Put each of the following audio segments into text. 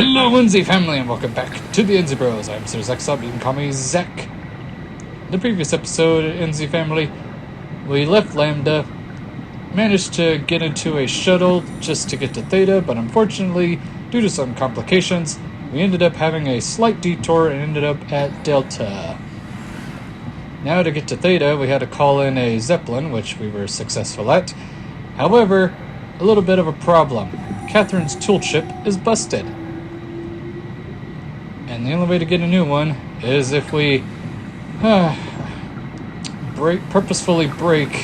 Hello, Lindsay family, and welcome back to the Enzy Bros. I'm Sir Zexub, you can call me Zek. In the previous episode, Enzy family, we left Lambda, managed to get into a shuttle just to get to Theta, but unfortunately, due to some complications, we ended up having a slight detour and ended up at Delta. Now to get to Theta, we had to call in a Zeppelin, which we were successful at. However, a little bit of a problem. Catherine's toolchip is busted. And the only way to get a new one is if we purposefully break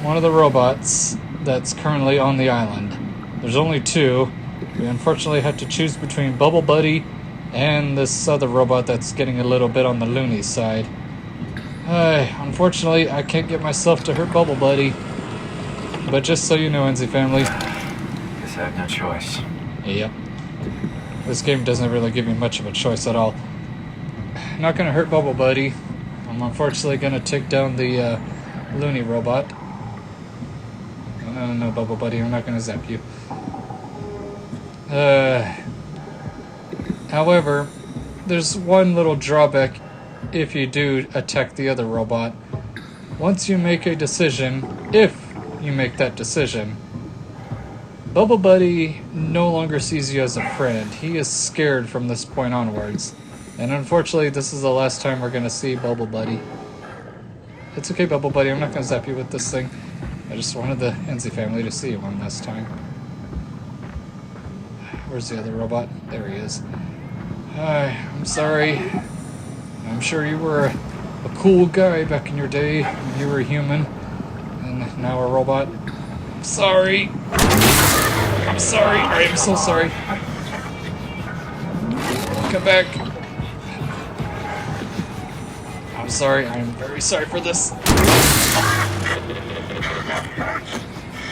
one of the robots that's currently on the island. There's only two. We unfortunately had to choose between Bubble Buddy and this other robot that's getting a little bit on the loony side. Unfortunately, I can't get myself to hurt Bubble Buddy. But just so you know, Enzy family. Guess I have no choice. Yep. This game doesn't really give me much of a choice at all. Not gonna hurt Bubble Buddy. I'm unfortunately gonna take down the loony robot. No, Bubble Buddy, I'm not gonna zap you. However, there's one little drawback if you do attack the other robot. Once you make a decision, if you make that decision, Bubble Buddy no longer sees you as a friend. He is scared from this point onwards. And unfortunately, this is the last time we're gonna see Bubble Buddy. It's okay, Bubble Buddy, I'm not gonna zap you with this thing. I just wanted the Enzy family to see you one last time. Where's the other robot? There he is. Hi, I'm sorry. I'm sure you were a cool guy back in your day when you were a human. And now a robot. Sorry. I'm sorry. I am so sorry. Come back. I'm sorry. I am very sorry for this.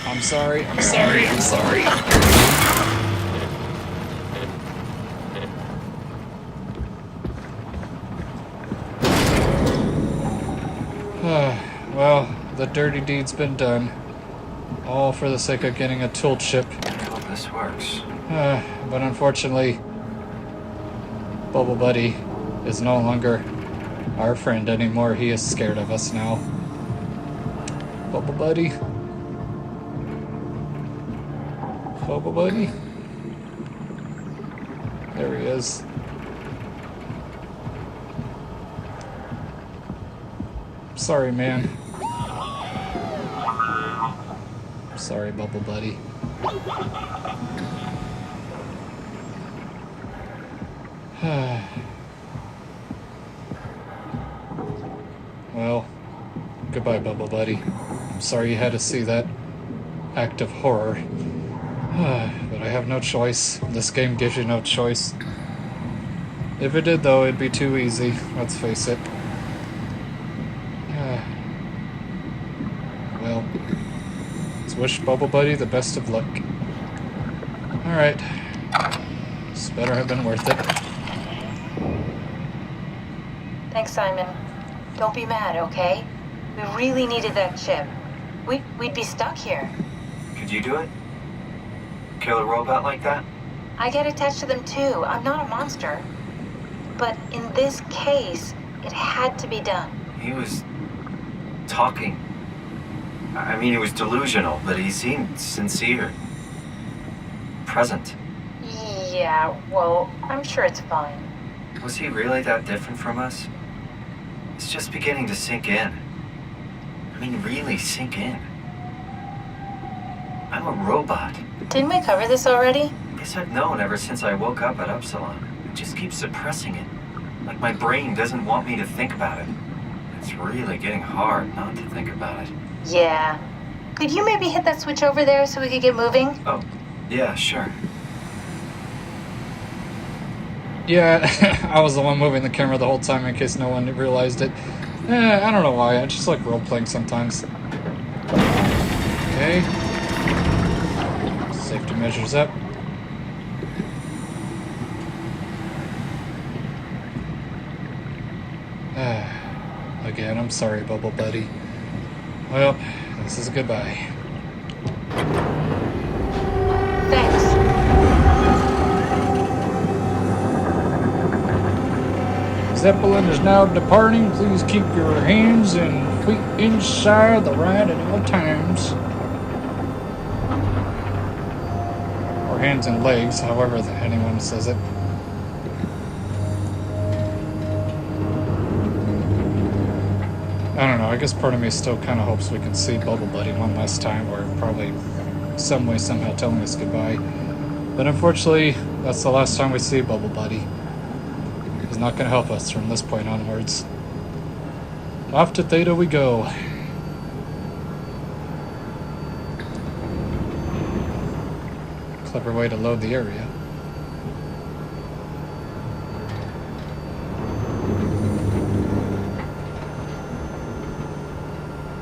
I'm sorry. I'm sorry. I'm sorry. Well, the dirty deed's been done. All for the sake of getting a tool chip. I hope this works. But unfortunately, Bubble Buddy is no longer our friend anymore. He is scared of us now. Bubble Buddy? Bubble Buddy? There he is. Sorry, man. Sorry, Bubble Buddy. Well, goodbye, Bubble Buddy. I'm sorry you had to see that act of horror. But I have no choice. This game gives you no choice. If it did, though, it'd be too easy. Let's face it. Well, let's wish Bubble Buddy the best of luck. Alright. This better have been worth it. Thanks, Simon. Don't be mad, okay? We really needed that chip. We'd be stuck here. Could you do it? Kill a robot like that? I get attached to them too. I'm not a monster. But in this case, it had to be done. He was talking. I mean, he was delusional, but he seemed sincere. Present. Yeah, well, I'm sure it's fine. Was he really that different from us? It's just beginning to sink in. I mean, really sink in. I'm a robot. Didn't we cover this already? Guess I've known ever since I woke up at Upsilon. I just keep suppressing it. Like my brain doesn't want me to think about it. It's really getting hard not to think about it. Yeah. Could you maybe hit that switch over there so we could get moving? Oh, yeah, sure. Yeah, I was the one moving the camera the whole time in case no one realized it. I don't know why, I just like role-playing sometimes. Okay. Safety measures up. Again, I'm sorry, Bubble Buddy. Well, this is a goodbye. Thanks. Zeppelin is now departing. Please keep your hands and feet inside the ride at all times. Or hands and legs, however anyone says it. I don't know, I guess part of me still kind of hopes we can see Bubble Buddy one last time, or probably some way, somehow telling us goodbye. But unfortunately, that's the last time we see Bubble Buddy. He's not going to help us from this point onwards. Off to Theta we go. Clever way to load the area.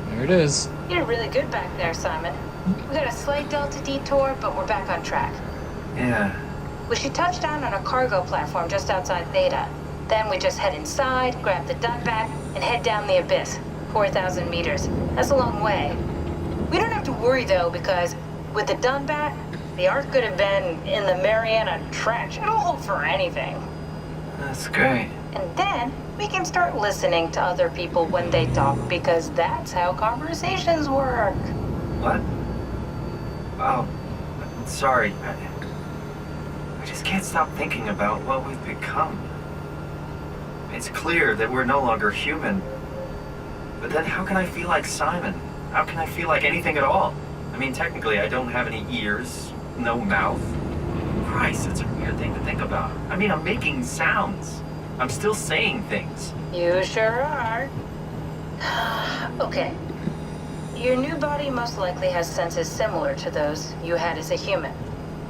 There it is. You're really good back there, Simon. We got a slight delta detour, but we're back on track. Yeah. We should touch down on a cargo platform just outside Theta. Then we just head inside, grab the Dunbat, and head down the abyss. 4,000 meters. That's a long way. We don't have to worry, though, because with the Dunbat, the Ark could have been in the Mariana Trench. It'll hold for anything. That's great. And then we can start listening to other people when they talk, because that's how conversations work. What? Oh, sorry. I just can't stop thinking about what we've become. It's clear that we're no longer human. But then how can I feel like Simon? How can I feel like anything at all? I mean, technically, I don't have any ears, no mouth. Christ, it's a weird thing to think about. I mean, I'm making sounds. I'm still saying things. You sure are. Okay. Your new body most likely has senses similar to those you had as a human.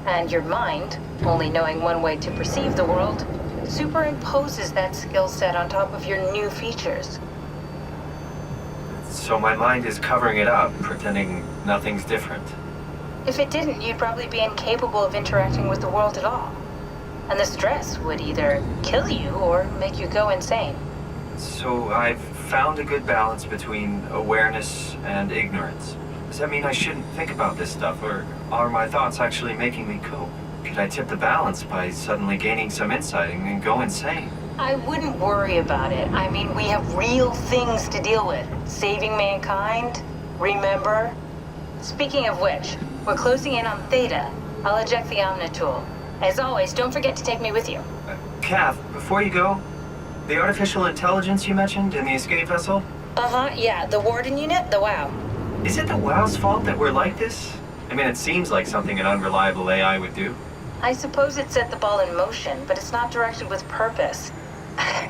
And your mind, only knowing one way to perceive the world, superimposes that skill set on top of your new features. So my mind is covering it up, pretending nothing's different. If it didn't, you'd probably be incapable of interacting with the world at all. And the stress would either kill you or make you go insane. So I've found a good balance between awareness and ignorance. Does that mean I shouldn't think about this stuff, or are my thoughts actually making me cope? Could I tip the balance by suddenly gaining some insight and go insane? I wouldn't worry about it. I mean, we have real things to deal with. Saving mankind, remember? Speaking of which, we're closing in on Theta. I'll eject the Omnitool. As always, don't forget to take me with you. Kath, before you go, the artificial intelligence you mentioned in the escape vessel? Uh-huh, yeah, the Warden unit, the WOW. Is it the WOW's fault that we're like this? I mean, it seems like something an unreliable AI would do. I suppose it set the ball in motion, but it's not directed with purpose.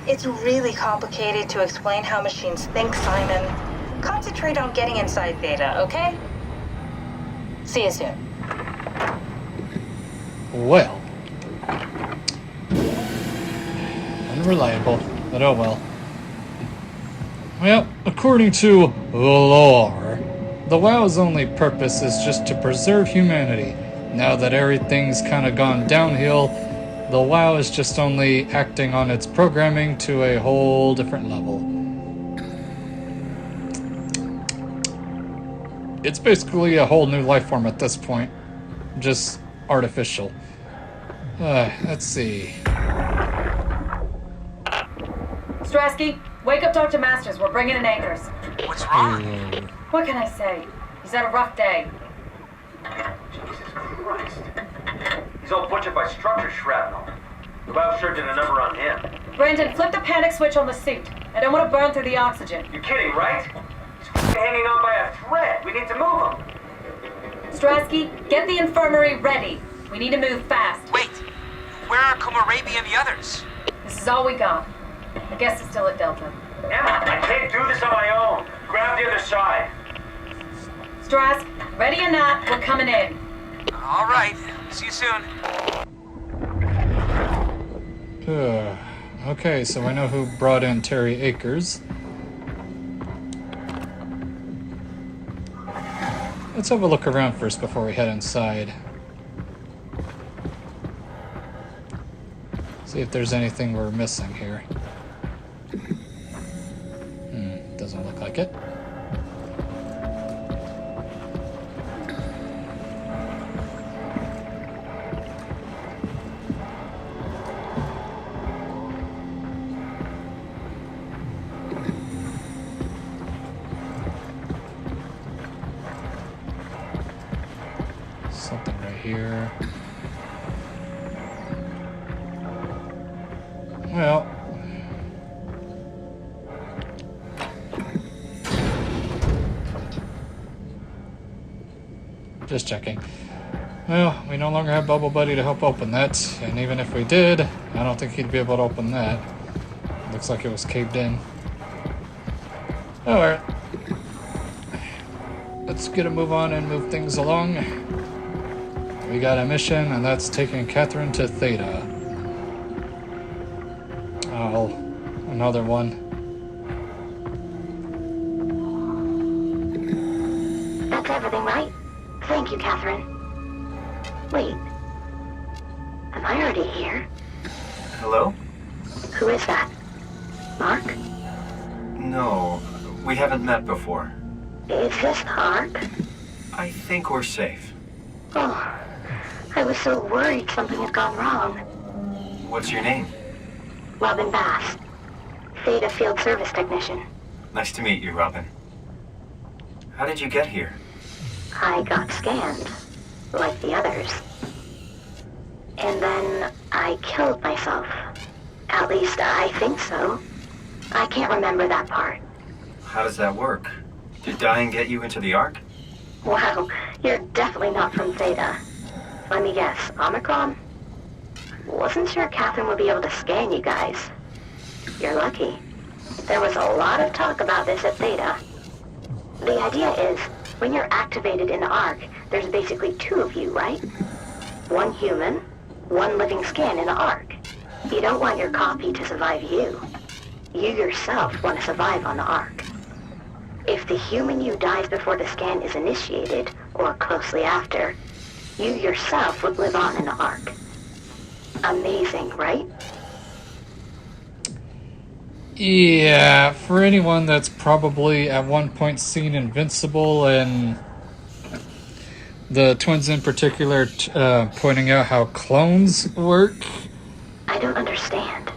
It's really complicated to explain how machines think, Simon. Concentrate on getting inside Theta, okay? See you soon. Well. Unreliable, but oh well. Well, according to the lore, the WOW's only purpose is just to preserve humanity. Now that everything's kind of gone downhill, the WOW is just only acting on its programming to a whole different level. It's basically a whole new life form at this point. Just artificial. Let's see. Strasky, wake up Dr. Masters. We're bringing in anchors. What's wrong? What can I say? He's had a rough day. Jesus Christ. He's all butchered by structure shrapnel. The WOW sure did a number on him. Brandon, flip the panic switch on the suit. I don't want to burn through the oxygen. You're kidding, right? He's hanging on by a thread. We need to move him. Strasky, get the infirmary ready. We need to move fast. Wait, where are Komorabi and the others? This is all we got. I guess it's still at Delta. Emma, I can't do this on my own. Grab the other side. Strask, ready or not, we're coming in. All right, see you soon. Okay, so I know who brought in Terry Akers. Let's have a look around first before we head inside. See if there's anything we're missing here. Doesn't look like it. here? Well, just checking. Well, we no longer have Bubble Buddy to help open that, and even if we did, I don't think he'd be able to open that. Looks like it was caved in. Alright. Let's get a move on and move things along. We got a mission, and that's taking Catherine to Theta. Oh, another one. That's everything, right? Thank you, Catherine. Wait. Am I already here? Hello? Who is that? Mark? No, we haven't met before. Is this the Ark? I think we're safe. Oh, I was so worried something had gone wrong. What's your name? Robin Bass. Theta Field Service Technician. Nice to meet you, Robin. How did you get here? I got scanned, like the others. And then I killed myself. At least I think so. I can't remember that part. How does that work? Did dying get you into the Ark? Wow, you're definitely not from Theta. Let me guess, Omicron? Wasn't sure Catherine would be able to scan you guys. You're lucky. There was a lot of talk about this at Theta. The idea is, when you're activated in the Ark, there's basically two of you, right? One human, one living scan in the Ark. You don't want your copy to survive you. You yourself want to survive on the Ark. If the human you dies before the scan is initiated, or closely after, you yourself would live on in the Ark. Amazing, right? Yeah, for anyone that's probably at one point seen Invincible and the twins in particular pointing out how clones work. I don't understand.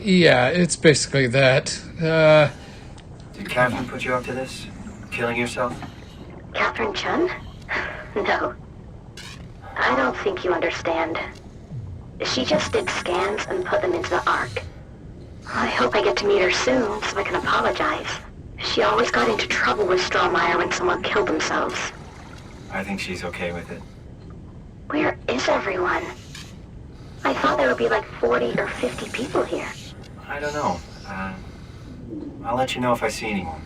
Yeah, it's basically that. Did Catherine put you up to this? Killing yourself? Catherine Chun? No. I don't think you understand. She just did scans and put them into the Ark. I hope I get to meet her soon so I can apologize. She always got into trouble with Strohmeyer when someone killed themselves. I think she's okay with it. Where is everyone? I thought there would be like 40 or 50 people here. I don't know. I'll let you know if I see anyone.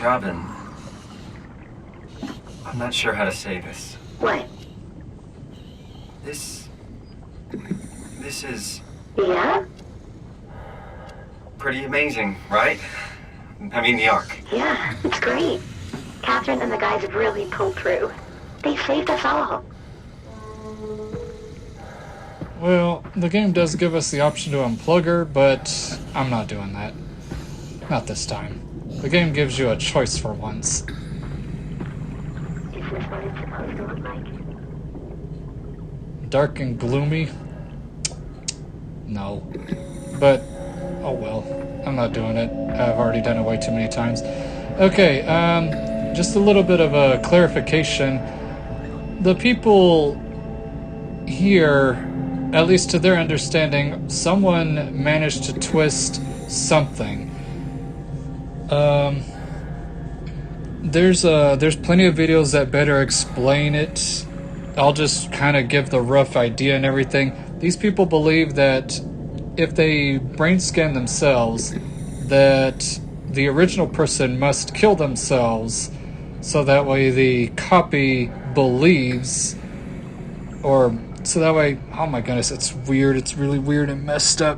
Robin. I'm not sure how to say this. What? This is Yeah? pretty amazing, right? I mean, the Ark. Yeah, it's great. Catherine and the guys have really pulled through. They saved us all. Well, the game does give us the option to unplug her, but I'm not doing that. Not this time. The game gives you a choice for once. Is this what it's supposed to look like? Dark and gloomy? No. But, oh well. I'm not doing it. I've already done it way too many times. Okay, just a little bit of a clarification. The people here, at least to their understanding, someone managed to twist something. There's plenty of videos that better explain it. I'll just kind of give the rough idea and everything. These people believe that if they brain scan themselves, that the original person must kill themselves, so that way the copy believes, or so that way, oh my goodness, it's weird, it's really weird and messed up.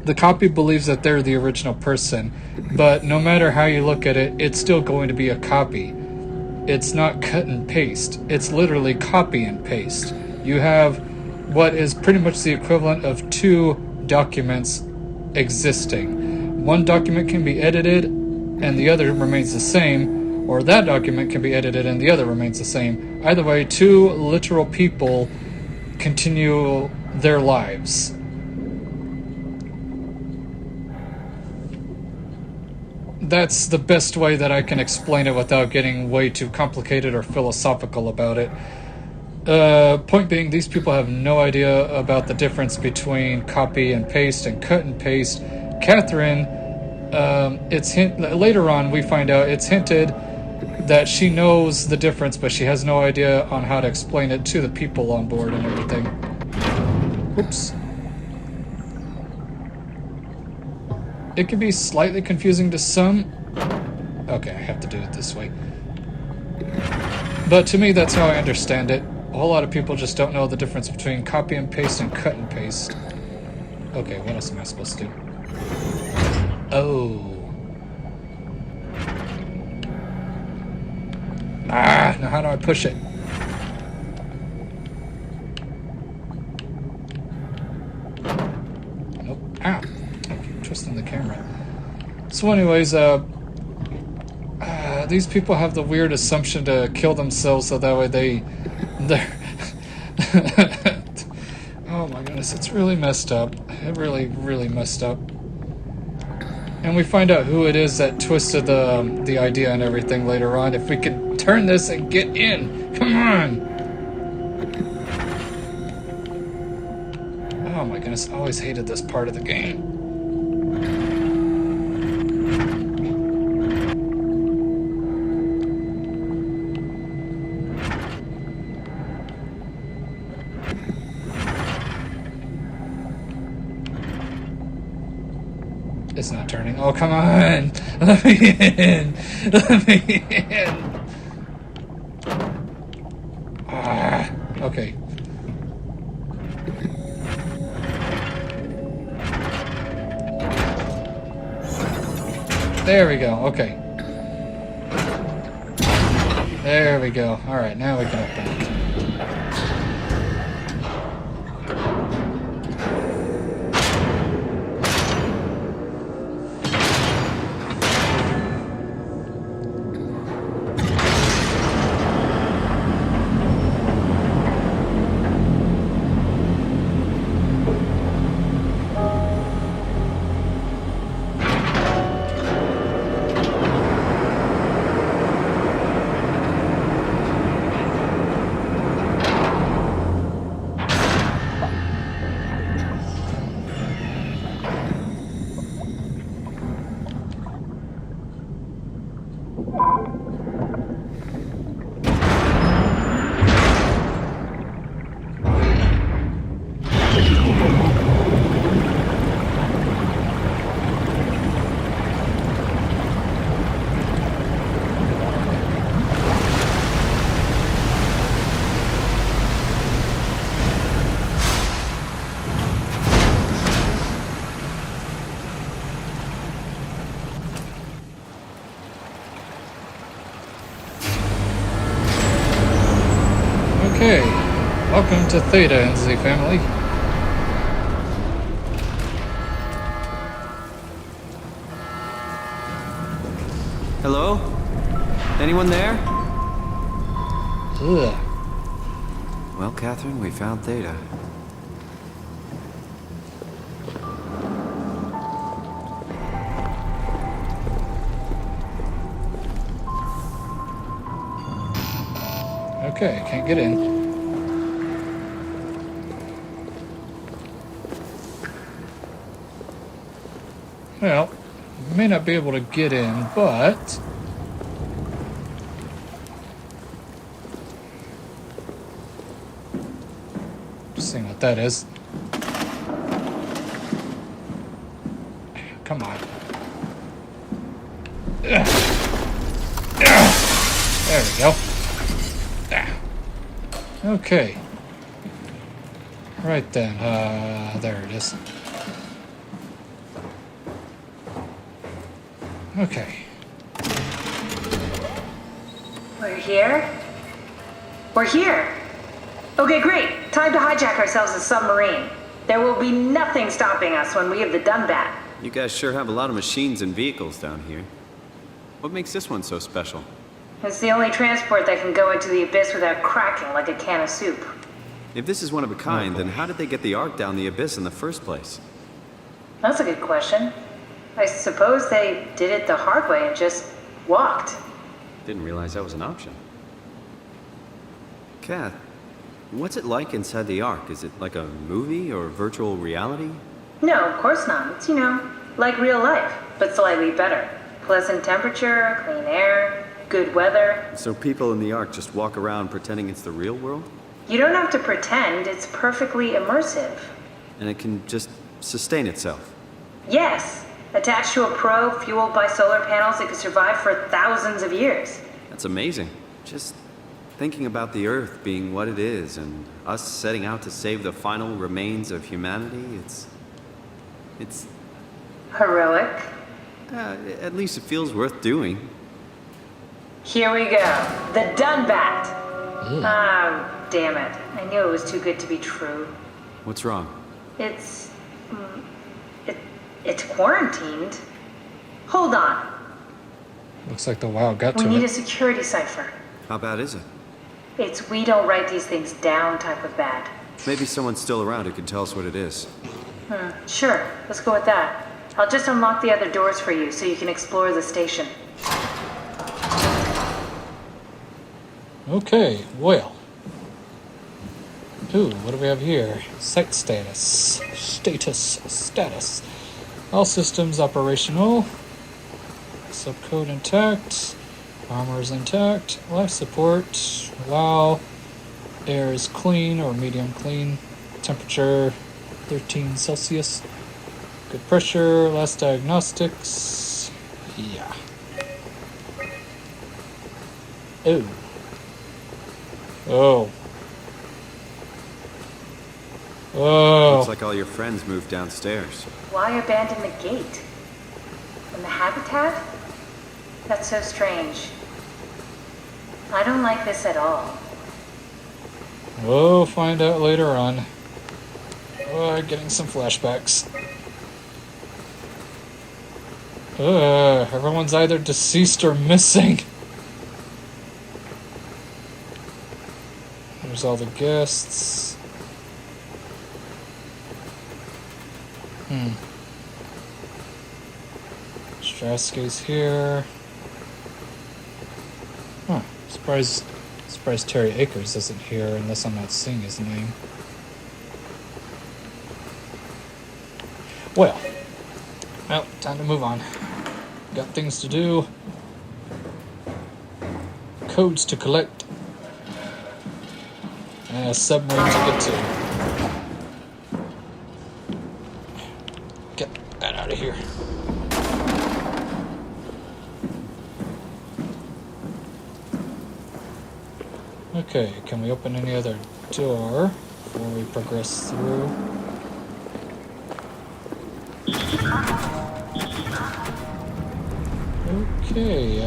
The copy believes that they're the original person, but no matter how you look at it, it's still going to be a copy. It's not cut and paste. It's literally copy and paste. You have what is pretty much the equivalent of two documents existing. One document can be edited and the other remains the same, or that document can be edited and the other remains the same. Either way, two literal people continue their lives. that's the best way that I can explain it without getting way too complicated or philosophical about it. Point being, these people have no idea about the difference between copy and paste and cut and paste. Catherine, later on we find out it's hinted that she knows the difference, but she has no idea on how to explain it to the people on board and everything. Oops. It can be slightly confusing to some. Okay, I have to do it this way. But to me, that's how I understand it. A whole lot of people just don't know the difference between copy and paste and cut and paste. Okay, what else am I supposed to do? Oh. Now how do I push it? Nope. Ah. I keep twisting the camera. So anyways, these people have the weird assumption to kill themselves so that way they're oh my goodness, it's really messed up. It really, really messed up. And we find out who it is that twisted the idea and everything later on. If we could turn this and get in. Come on! Oh my goodness, I always hated this part of the game. It's not turning. Oh, come on! Let me in! Let me in! Ah, okay. There we go, okay. There we go. Alright, now we can open it. Okay, welcome to Theta, NZ family. Hello? Anyone there? Ugh. Well, Catherine, we found Theta. Okay, can't get in. Well, may not be able to get in, but just seeing what that is. Come on. There we go. Okay. Right then, there it is. Okay. We're here? We're here! Okay, great. Time to hijack ourselves a submarine. There will be nothing stopping us when we have the Dumbat. You guys sure have a lot of machines and vehicles down here. What makes this one so special? It's the only transport that can go into the abyss without cracking like a can of soup. If this is one of a kind, then how did they get the Ark down the abyss in the first place? That's a good question. I suppose they did it the hard way and just walked. Didn't realize that was an option. Kath, what's it like inside the Ark? Is it like a movie or virtual reality? No, of course not. It's, like real life, but slightly better. Pleasant temperature, clean air, good weather. So people in the Ark just walk around pretending it's the real world? You don't have to pretend, it's perfectly immersive. And it can just sustain itself? Yes. Attached to a probe fueled by solar panels, it could survive for thousands of years. That's amazing. Just thinking about the Earth being what it is and us setting out to save the final remains of humanity, it's Heroic. at least it feels worth doing. Here we go. The Dunbat. Ah, damn it. I knew it was too good to be true. What's wrong? It's quarantined. Hold on. Looks like the WoW got We to need a it. security cipher. How bad is it? It's we don't write these things down type of bad. Maybe someone's still around who can tell us what it is. Sure, let's go with that. I'll just unlock the other doors for you so you can explore the station. Okay, well. Ooh, what do we have here? Site status. Status. All systems operational. Subcode intact. Armor is intact. Life support. Wow. Air is clean or medium clean. Temperature 13 Celsius. Good pressure. Last diagnostics. Yeah. Oh. Oh. Oh. Looks like all your friends moved downstairs. Why abandon the gate? And the habitat? That's so strange. I don't like this at all. We'll find out later on. Oh, getting some flashbacks. Everyone's either deceased or missing. There's all the guests. Strasky's here. Huh. Surprised Terry Akers isn't here unless I'm not seeing his name. Well, time to move on. Got things to do. Codes to collect. And a submarine to get to. Get that out of here. Okay, can we open any other door before we progress through? Okay,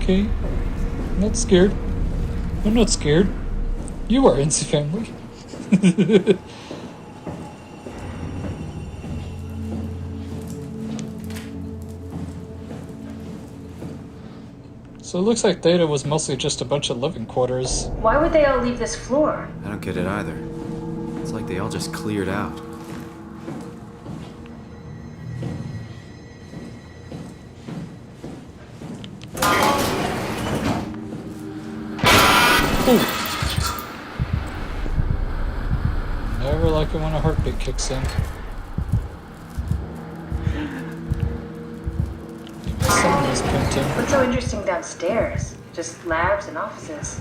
okay, I'm not scared. I'm not scared. You are, NC family. So it looks like Theta was mostly just a bunch of living quarters. Why would they all leave this floor? I don't get it either. It's like they all just cleared out. Ooh. Never like it when a heartbeat kicks in. Someone's printing. What's so interesting downstairs? Just labs and offices.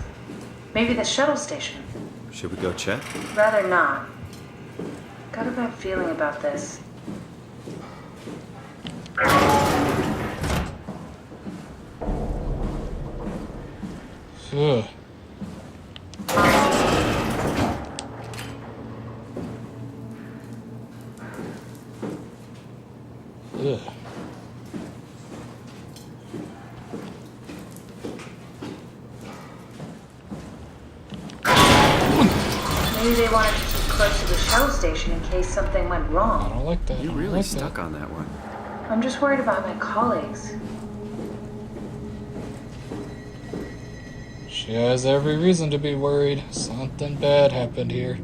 Maybe the shuttle station. Should we go check? Rather not. Got a bad feeling about this. Ugh. Ugh. Maybe they wanted to keep close to the shuttle station in case something went I wrong. don't like that. You I don't really like stuck that. on that one. I'm just worried about my colleagues. She has every reason to be worried. Something bad happened here.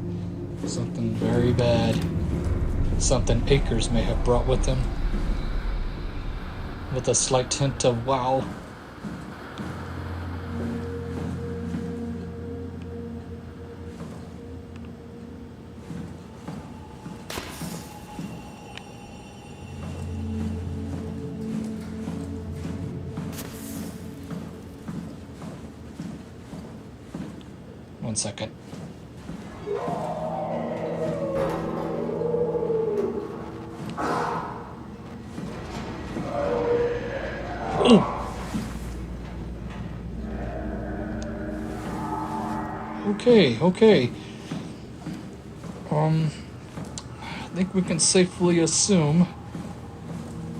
Something very bad. Something Akers may have brought with him. With a slight hint of wow. One second. Ooh. Okay. I think we can safely assume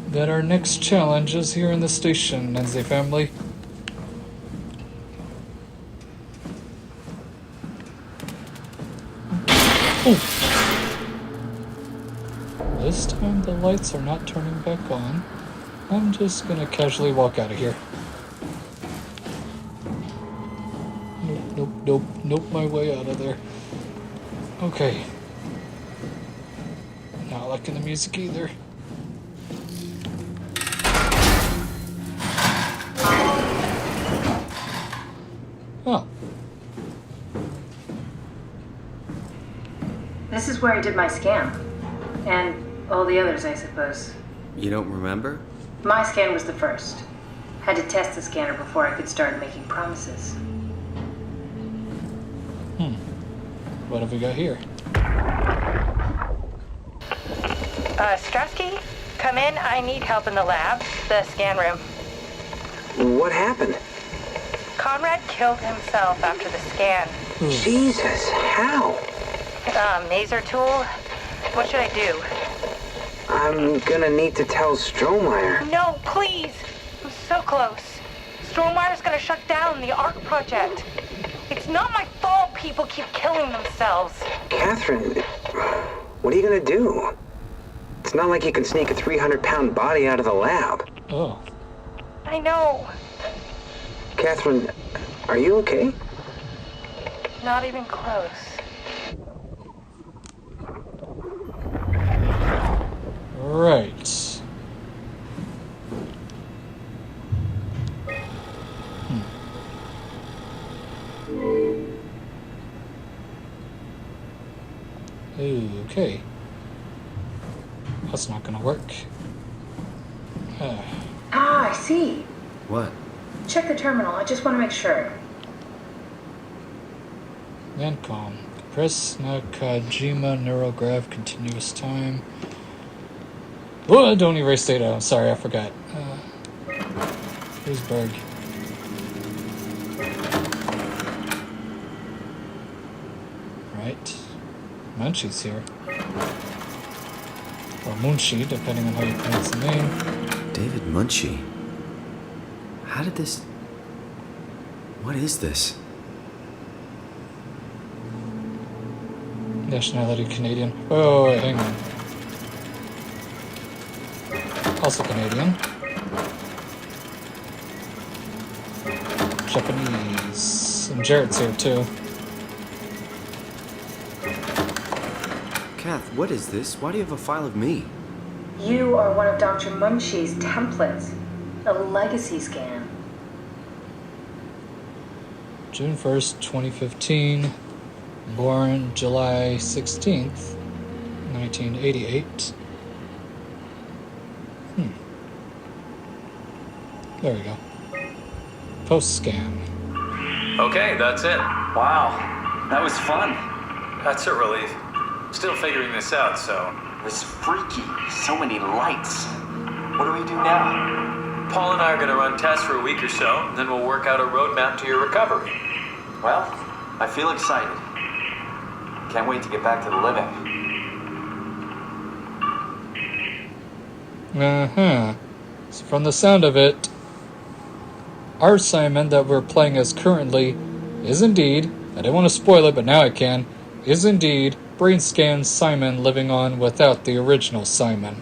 that our next challenge is here in the station, Nancy family. Ooh. This time the lights are not turning back on. I'm just gonna casually walk out of here. Nope, my way out of there. Okay. Not liking the music either. Oh. This is where I did my scan. And all the others, I suppose. You don't remember? My scan was the first. Had to test the scanner before I could start making promises. What have we got here? Strasky, come in. I need help in the lab, the scan room. What happened? Conrad killed himself after the scan. Jesus, how? Maser tool? What should I do? I'm gonna need to tell Strohmeyer. No, please! I'm so close. Strohmeyer's gonna shut down the ARC project. It's not my fault people keep killing themselves. Catherine, what are you gonna do? It's not like you can sneak a 300-pound body out of the lab. Oh. I know. Catherine, are you okay? Not even close. Right. Okay. That's not gonna work. Ah, I see. What? Check the terminal. I just want to make sure. Lancom. Compress Nakajima Neurograv continuous time. Oh, don't erase data. I'm sorry, I forgot. Where's Berg? Right. Munchie's here. Or Munchie, depending on how you pronounce the name. David Munchie. How did this... What is this? Nationality Canadian. Oh, wait, hang on. Also Canadian. Japanese. And Jarrett's here too. Kath, what is this? Why do you have a file of me? You are one of Dr. Munchie's templates. A legacy scan. June 1st, 2015. Born July 16th, 1988. There we go. Post-scan. Okay, that's it. Wow, that was fun. That's a relief. Still figuring this out, so... It was freaky. So many lights. What do we do now? Paul and I are gonna run tests for a week or so, then we'll work out a roadmap to your recovery. Well, I feel excited. Can't wait to get back to the living. So from the sound of it, our Simon that we're playing as currently is indeed, I didn't want to spoil it, but now I can, is indeed brain scan Simon living on without the original Simon.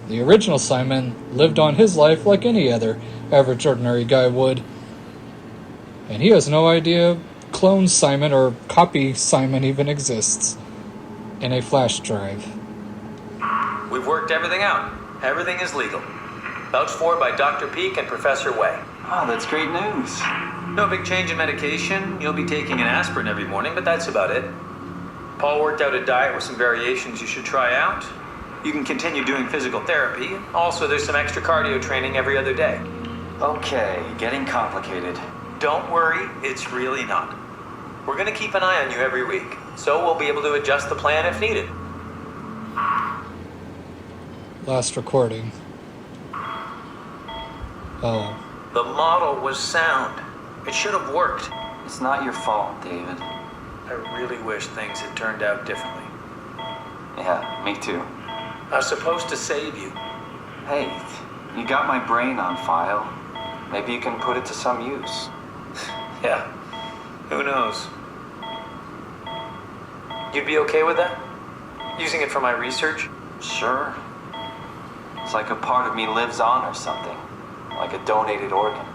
The original Simon lived on his life like any other average ordinary guy would. And he has no idea clone Simon or copy Simon even exists in a flash drive. We've worked everything out. Everything is legal. Vouched for by Dr. Peak and Professor Way. Oh, that's great news. No big change in medication. You'll be taking an aspirin every morning, but that's about it. Paul worked out a diet with some variations you should try out. You can continue doing physical therapy. Also, there's some extra cardio training every other day. Okay, getting complicated. Don't worry, it's really not. We're going to keep an eye on you every week, so we'll be able to adjust the plan if needed. Last recording. Oh. The model was sound. It should have worked. It's not your fault, David. I really wish things had turned out differently. Yeah, me too. I was supposed to save you. Hey, you got my brain on file. Maybe you can put it to some use. Yeah, who knows? You'd be okay with that? Using it for my research? Sure. It's like a part of me lives on or something. Like a donated organ.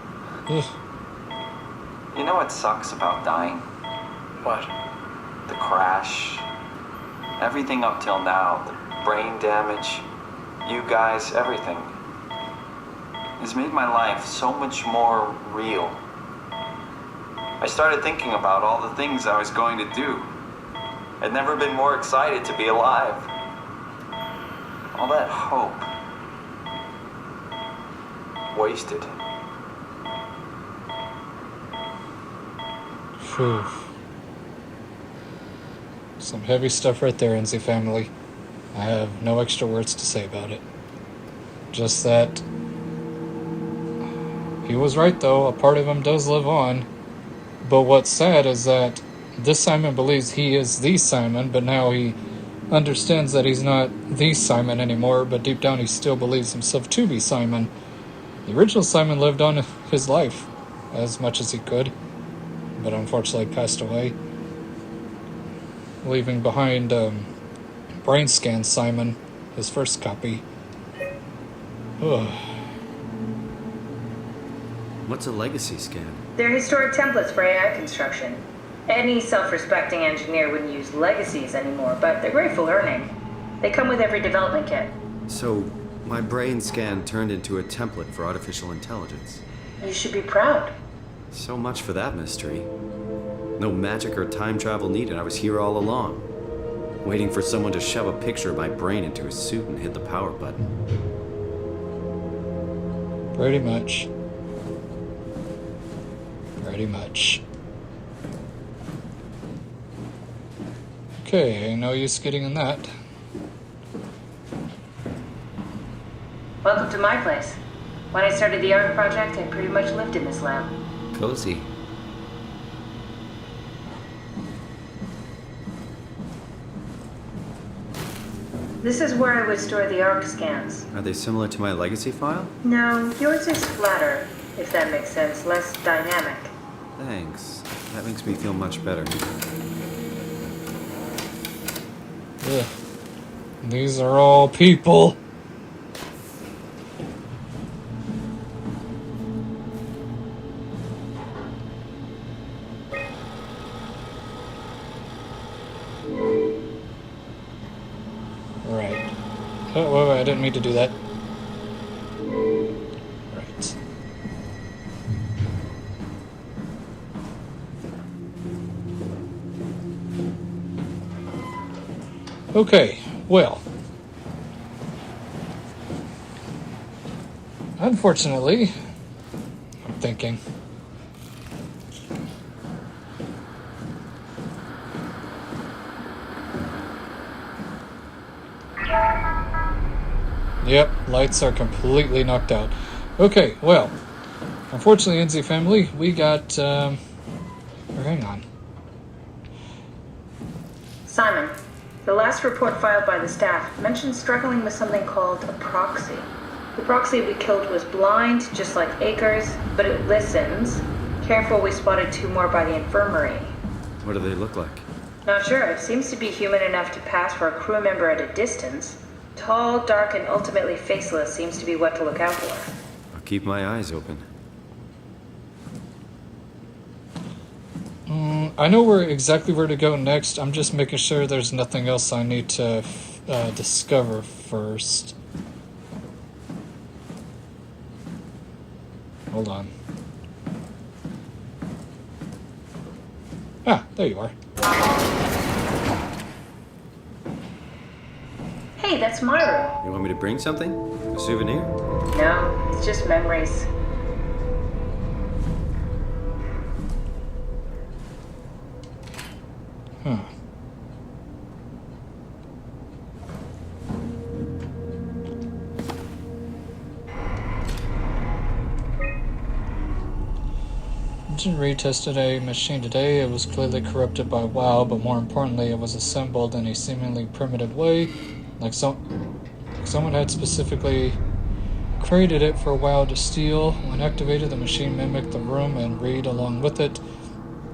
You know what sucks about dying? What? The crash. Everything up till now. The brain damage. You guys, everything. Has made my life so much more real. I started thinking about all the things I was going to do. I'd never been more excited to be alive. All that hope. Wasted. Phew. Some heavy stuff right there, NZ family. I have no extra words to say about it. Just that he was right, though. A part of him does live on. But what's sad is that this Simon believes he is the Simon, but now he understands that he's not the Simon anymore, but deep down he still believes himself to be Simon. The original Simon lived on his life as much as he could, but unfortunately passed away, leaving behind brain scan Simon, his first copy. Ugh. What's a legacy scan? They're historic templates for AI construction. Any self-respecting engineer wouldn't use legacies anymore, but they're great for learning. They come with every development kit. So, my brain scan turned into a template for artificial intelligence. You should be proud. So much for that mystery. No magic or time travel needed. I was here all along, waiting for someone to shove a picture of my brain into a suit and hit the power button. Pretty much. Pretty much. Okay, no use getting in that. Welcome to my place. When I started the art project, I pretty much lived in this lab. Cozy. This is where I would store the ARC scans. Are they similar to my legacy file? No, yours is flatter, if that makes sense, less dynamic. Thanks. That makes me feel much better. Ugh. These are all people. Right. Oh, wait, I didn't mean to do that. Right. Okay, well. Unfortunately, I'm thinking. Yep, lights are completely knocked out. Okay, well, unfortunately, NZ family, we got, hang on. Simon, the last report filed by the staff mentioned struggling with something called a proxy. The proxy we killed was blind, just like Akers, but it listens. Careful, we spotted 2 more by the infirmary. What do they look like? Not sure. It seems to be human enough to pass for a crew member at a distance. Tall, dark, and ultimately faceless seems to be what to look out for. I'll keep my eyes open. I know exactly where to go next. I'm just making sure there's nothing else I need to discover first. Hold on. Ah, there you are. Hey, that's Maru. You want me to bring something? A souvenir? No, it's just memories. Huh. Engine retested a machine today. It was clearly corrupted by WoW, but more importantly, it was assembled in a seemingly primitive way, like someone had specifically created it for WoW to steal. When activated, the machine mimicked the room and Reed along with it.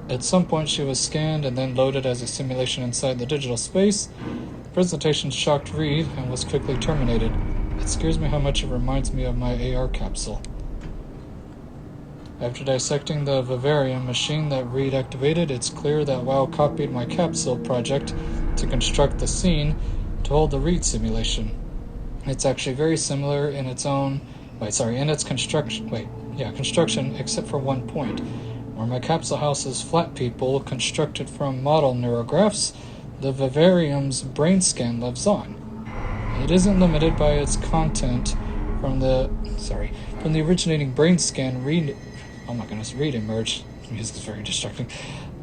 At some point, she was scanned and then loaded as a simulation inside the digital space. The presentation shocked Reed and was quickly terminated. It scares me how much it reminds me of my AR capsule. After dissecting the vivarium machine that Reed activated, it's clear that WoW copied my capsule project to construct the scene to hold the Reed simulation. It's actually very similar in its construction, except for one point. Where my capsule houses flat people constructed from model neurographs, the vivarium's brain scan lives on. It isn't limited by its content from the originating brain scan. Reed emerged. This is very distracting.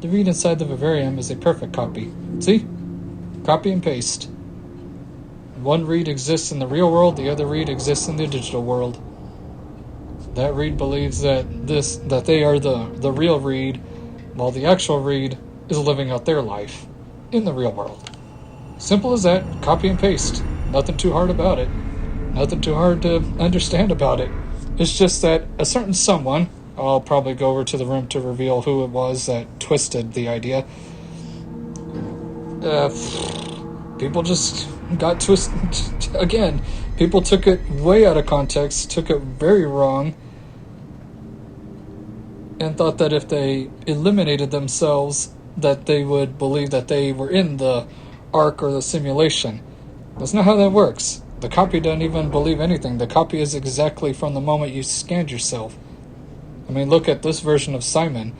The Reed inside the vivarium is a perfect copy. See? Copy and paste. One Reed exists in the real world, the other Reed exists in the digital world. That Reed believes that they are the real Reed, while the actual Reed is living out their life in the real world. Simple as that. Copy and paste. Nothing too hard about it. Nothing too hard to understand about it. It's just that a certain someone, I'll probably go over to the room to reveal who it was that twisted the idea. People just got twisted. Again, people took it way out of context, took it very wrong, and thought that if they eliminated themselves, that they would believe that they were in the arc or the simulation. That's not how that works. The copy doesn't even believe anything. The copy is exactly from the moment you scanned yourself. I mean, look at this version of Simon.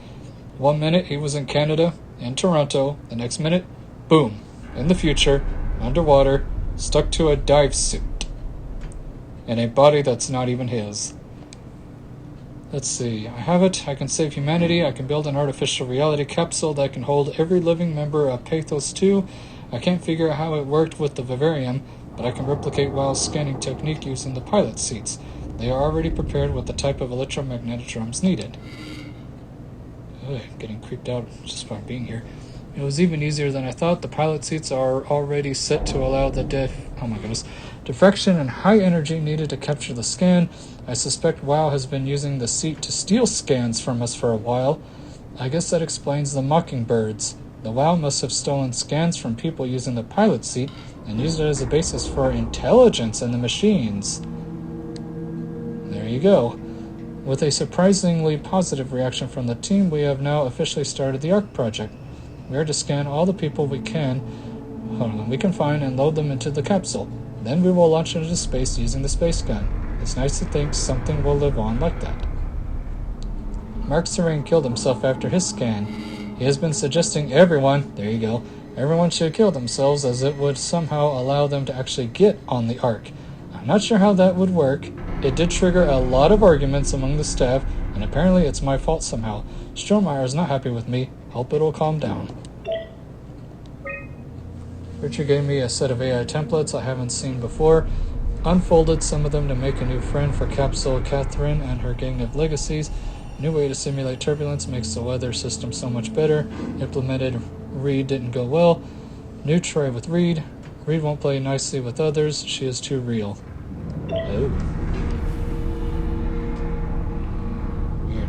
1 minute he was in Canada, in Toronto. The next minute, boom, in the future, underwater, stuck to a dive suit. In a body that's not even his. Let's see, I have it. I can save humanity. I can build an artificial reality capsule that can hold every living member of Pathos 2. I can't figure out how it worked with the vivarium, but I can replicate WoW's scanning technique using the pilot seats. They are already prepared with the type of electromagnetic drums needed. Ugh, getting creeped out just by being here. It was even easier than I thought. The pilot seats are already set to allow the diffraction and high energy needed to capture the scan. I suspect WoW has been using the seat to steal scans from us for a while. I guess that explains the mockingbirds. The WoW must have stolen scans from people using the pilot seat and used it as a basis for intelligence in the machines. There you go. With a surprisingly positive reaction from the team, we have now officially started the ARC project. We are to scan all the people we can find and load them into the capsule. Then we will launch into space using the space gun. It's nice to think something will live on like that. Mark Serene killed himself after his scan. He has been suggesting everyone should kill themselves, as it would somehow allow them to actually get on the Ark. I'm not sure how that would work. It did trigger a lot of arguments among the staff, and apparently it's my fault somehow. Strohmeyer is not happy with me. Hope it'll calm down. Richard gave me a set of AI templates I haven't seen before. Unfolded some of them to make a new friend for Capsule Catherine and her gang of legacies. New way to simulate turbulence makes the weather system so much better. Implemented Reed didn't go well. New try with Reed. Reed won't play nicely with others. She is too real. Oh. Weird.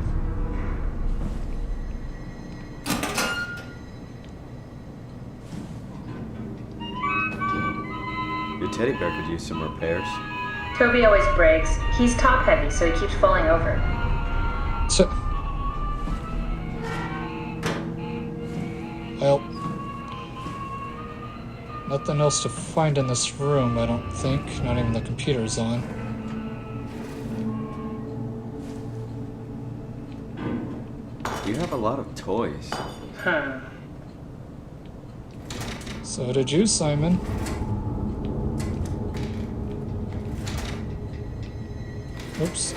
Your teddy bear could use some repairs. Toby always breaks. He's top heavy, so he keeps falling over. So, well, nothing else to find in this room, I don't think. Not even the computer's on. You have a lot of toys. Huh. So did you, Simon. Oops.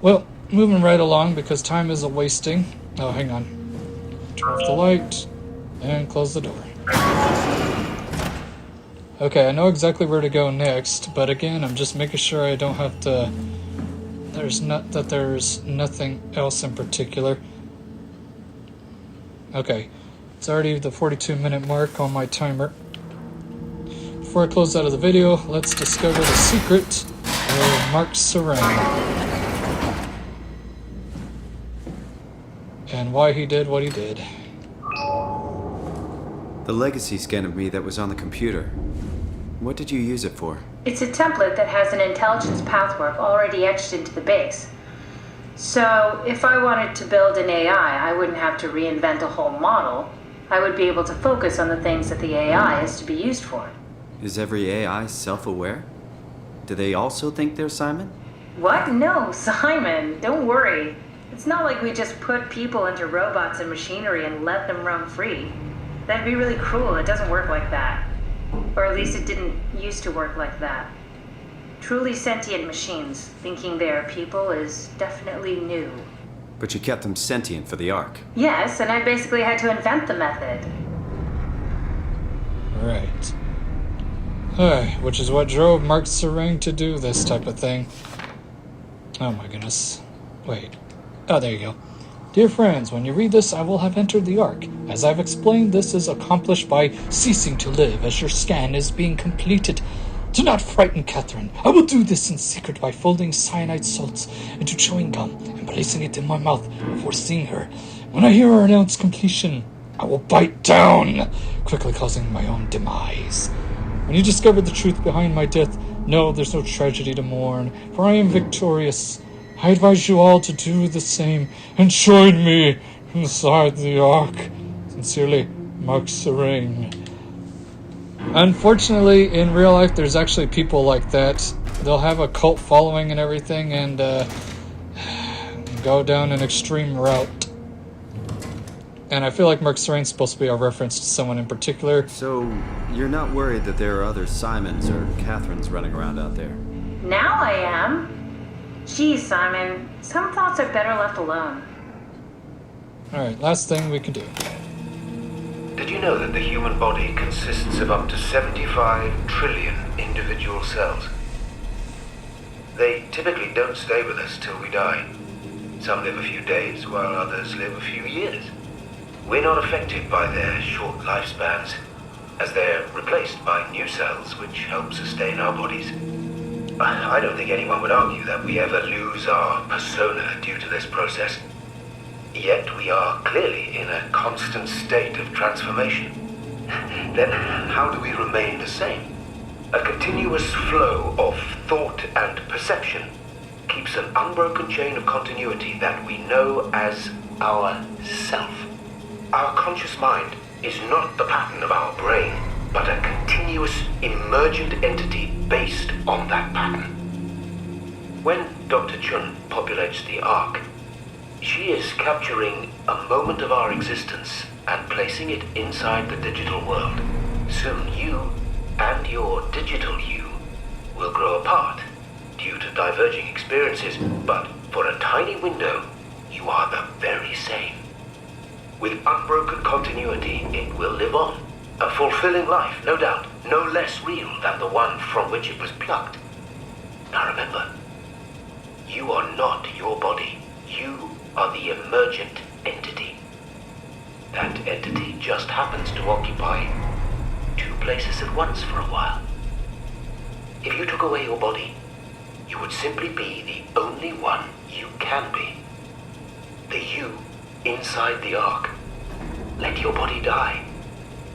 Well, moving right along because time isn't wasting. Oh, hang on. Turn off the light and close the door. Okay, I know exactly where to go next, but again, I'm just making sure I don't have to... There's nothing else in particular. Okay, it's already the 42-minute mark on my timer. Before I close out of the video, let's discover the secret of Mark Serang. And why he did what he did. The legacy scan of me that was on the computer. What did you use it for? It's a template that has an intelligence pathwork already etched into the base. So, if I wanted to build an AI, I wouldn't have to reinvent a whole model. I would be able to focus on the things that the AI is to be used for. Is every AI self-aware? Do they also think they're Simon? What? No, Simon, don't worry. It's not like we just put people into robots and machinery and let them roam free. That'd be really cruel. It doesn't work like that. Or at least it didn't used to work like that. Truly sentient machines thinking they are people is definitely new. But you kept them sentient for the Ark. Yes, and I basically had to invent the method. Right. Which is what drove Mark Serang to do this type of thing. Oh my goodness. Wait. Oh, there you go. Dear friends, when you read this, I will have entered the Ark. As I've explained, this is accomplished by ceasing to live as your scan is being completed. Do not frighten Catherine. I will do this in secret by folding cyanide salts into chewing gum and placing it in my mouth before seeing her. When I hear her announce completion, I will bite down, quickly causing my own demise. When you discover the truth behind my death, no, there's no tragedy to mourn, for I am victorious. I advise you all to do the same and join me inside the Ark. Sincerely, Mark Serang. Unfortunately, in real life, there's actually people like that. They'll have a cult following and everything and go down an extreme route. And I feel like Mark Serang's supposed to be a reference to someone in particular. So, you're not worried that there are other Simons or Catherines running around out there? Now I am. Geez, Simon, some thoughts are better left alone. Alright, last thing we can do. Did you know that the human body consists of up to 75 trillion individual cells? They typically don't stay with us till we die. Some live a few days, while others live a few years. We're not affected by their short lifespans, as they're replaced by new cells which help sustain our bodies. I don't think anyone would argue that we ever lose our persona due to this process. Yet we are clearly in a constant state of transformation. Then how do we remain the same? A continuous flow of thought and perception keeps an unbroken chain of continuity that we know as our self. Our conscious mind is not the pattern of our brain, but a continuous emergent entity based on that pattern. When Dr. Chun populates the Ark, she is capturing a moment of our existence and placing it inside the digital world. Soon you and your digital you will grow apart due to diverging experiences, but for a tiny window, you are the very same. With unbroken continuity, it will live on. A fulfilling life, no doubt, no less real than the one from which it was plucked. Now remember, you are not your body. You are the emergent entity. That entity just happens to occupy two places at once for a while. If you took away your body, you would simply be the only one you can be. The you inside the Ark. Let your body die,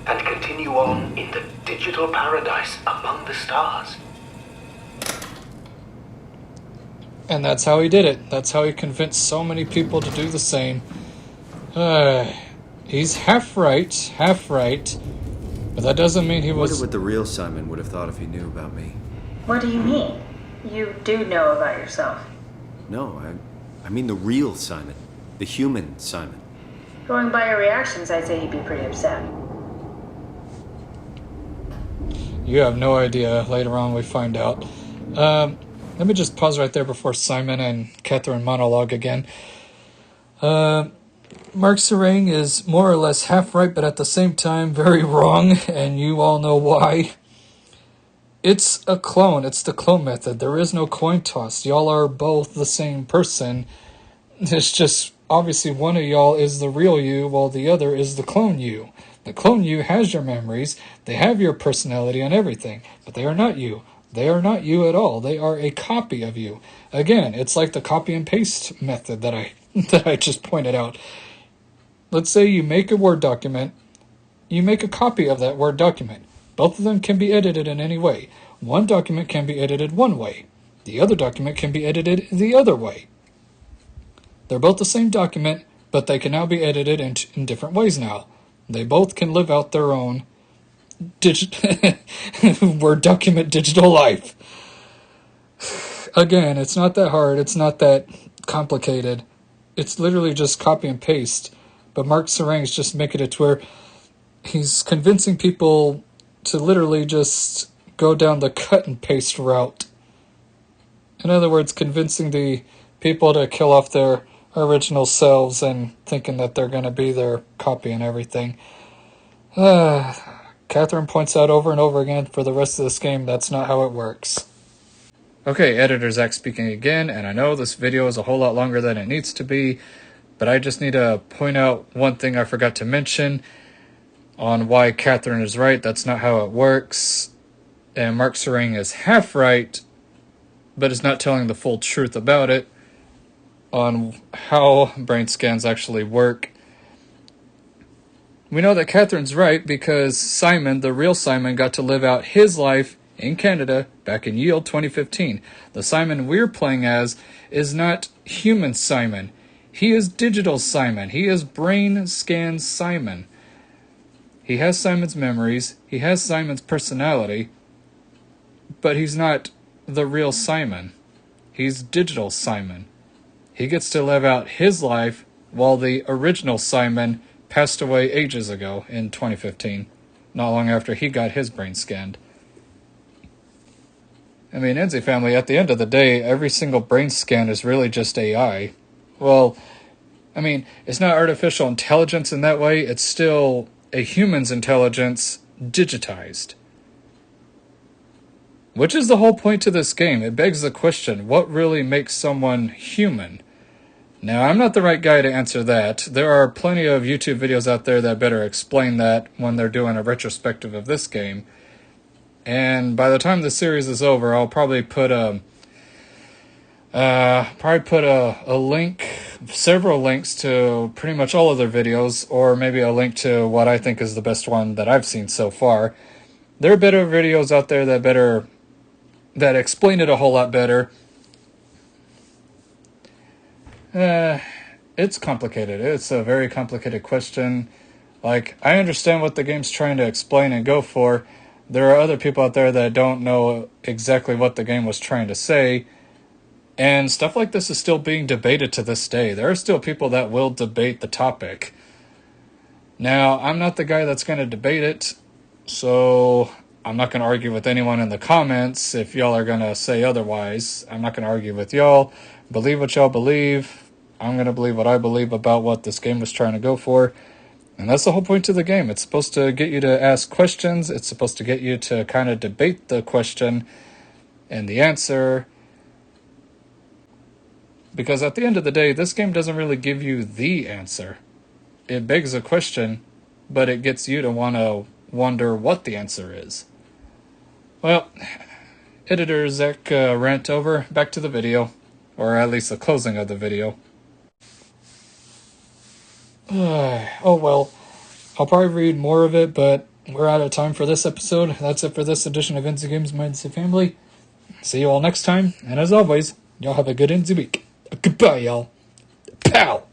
and continue on in the digital paradise among the stars. And that's how he did it. That's how he convinced so many people to do the same. He's half right, but that doesn't mean he I wonder was... what the real Simon would have thought if he knew about me. What do you mean? You do know about yourself. No, I mean the real Simon. The human Simon. Going by your reactions, I'd say he'd be pretty upset. You have no idea. Later on we find out. Let me just pause right there before Simon and Catherine monologue again. Mark Serang is more or less half right, but at the same time very wrong, and you all know why. It's a clone. It's the clone method. There is no coin toss. Y'all are both the same person. It's just, obviously, one of y'all is the real you, while the other is the clone you. The clone you has your memories, they have your personality and everything, but they are not you. They are not you at all. They are a copy of you. Again, it's like the copy and paste method that I just pointed out. Let's say you make a Word document, you make a copy of that Word document. Both of them can be edited in any way. One document can be edited one way. The other document can be edited the other way. They're both the same document, but they can now be edited in different ways now. They both can live out their own Word document digital life. Again, it's not that hard. It's not that complicated. It's literally just copy and paste. But Mark Serang's just making it to where he's convincing people to literally just go down the cut and paste route. In other words, convincing the people to kill off their original selves and thinking that they're going to be their copy and everything. Catherine points out over and over again for the rest of this game, that's not how it works. Okay, Editor Zach speaking again, and I know this video is a whole lot longer than it needs to be, but I just need to point out one thing I forgot to mention on why Catherine is right. That's not how it works. And Mark Serang is half right, but is not telling the full truth about it on how brain scans actually work. We know that Catherine's right because Simon, the real Simon, got to live out his life in Canada back in Yield 2015. The Simon we're playing as is not human Simon. He is digital Simon. He is brain scan Simon. He has Simon's memories. He has Simon's personality. But he's not the real Simon. He's digital Simon. He gets to live out his life while the original Simon passed away ages ago in 2015, not long after he got his brain scanned. I mean, Enzi family, at the end of the day, every single brain scan is really just AI. Well, I mean, it's not artificial intelligence in that way. It's still a human's intelligence digitized. Which is the whole point to this game. It begs the question, what really makes someone human? Now, I'm not the right guy to answer that. There are plenty of YouTube videos out there that better explain that when they're doing a retrospective of this game. And by the time the series is over, I'll probably put a link, several links to pretty much all of their videos, or maybe a link to what I think is the best one that I've seen so far. There are better videos out there that explain it a whole lot better. It's complicated. It's a very complicated question. Like, I understand what the game's trying to explain and go for. There are other people out there that don't know exactly what the game was trying to say. And stuff like this is still being debated to this day. There are still people that will debate the topic. Now, I'm not the guy that's going to debate it, so I'm not going to argue with anyone in the comments if y'all are going to say otherwise. I'm not going to argue with y'all. Believe what y'all believe. I'm going to believe what I believe about what this game was trying to go for. And that's the whole point of the game. It's supposed to get you to ask questions. It's supposed to get you to kind of debate the question and the answer. Because at the end of the day, this game doesn't really give you the answer. It begs a question, but it gets you to want to wonder what the answer is. Well, editor Zach rant over. Back to the video. Or at least the closing of the video. Oh well. I'll probably read more of it, but we're out of time for this episode. That's it for this edition of NZ Games My NZ Family. See you all next time, and as always, y'all have a good NZ week. Goodbye, y'all. Pow!